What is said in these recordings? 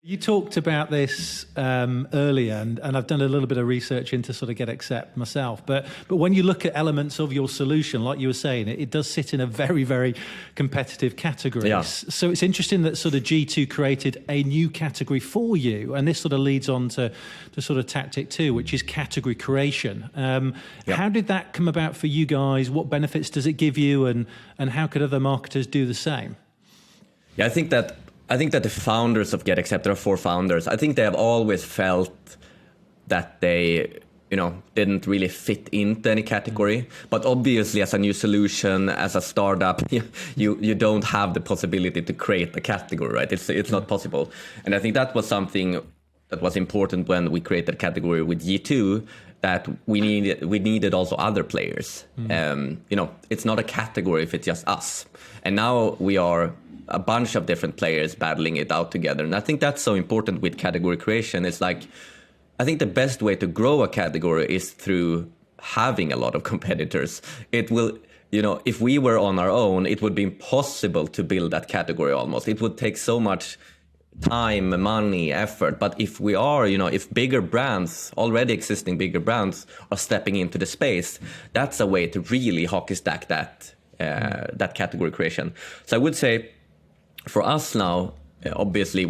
You talked about this earlier, and I've done a little bit of research into sort of Get Accept myself. But when you look at elements of your solution, like you were saying, it does sit in a very, very competitive category. Yeah. So it's interesting that sort of G2 created a new category for you, and this sort of leads on to sort of tactic 2, which is category creation. How did that come about for you guys? What benefits does it give you, and how could other marketers do the same? Yeah, I think that the founders of Get Accept, there are 4 founders. I think they have always felt that they, didn't really fit into any category. But obviously, as a new solution, as a startup, you don't have the possibility to create a category, right? It's not possible. And I think that was something that was important when we created a category with G2, that we needed also other players. It's not a category if it's just us. And now we are a bunch of different players battling it out together. And I think that's so important with category creation. It's like, I think the best way to grow a category is through having a lot of competitors. It will, if we were on our own, it would be impossible to build that category almost. It would take so much time, money, effort. But if we are, if bigger brands, already existing bigger brands, are stepping into the space, that's a way to really hockey stack that category creation. So I would say, for us now, obviously,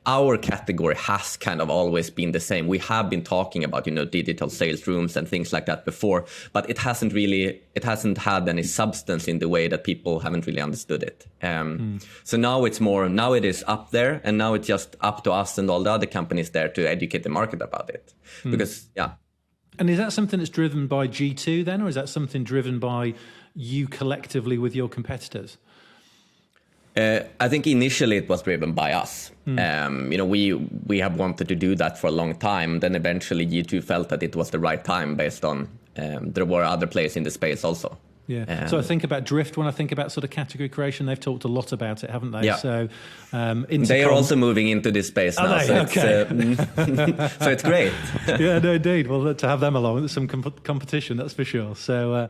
our category has kind of always been the same. We have been talking about, digital sales rooms and things like that before, but it hasn't had any substance in the way that people haven't really understood it. So now it is up there, and now it's just up to us and all the other companies there to educate the market about it. Because, And is that something that's driven by G2 then, or is that something driven by you collectively with your competitors? I think initially it was driven by us. We have wanted to do that for a long time. Then eventually G2 felt that it was the right time based on there were other players in the space also. Yeah. So I think about Drift when I think about sort of category creation. They've talked a lot about it, haven't they? Yeah. So they are also moving into this space now. So it's great. Yeah, no, indeed. Well, to have them along, there's some competition, that's for sure. So.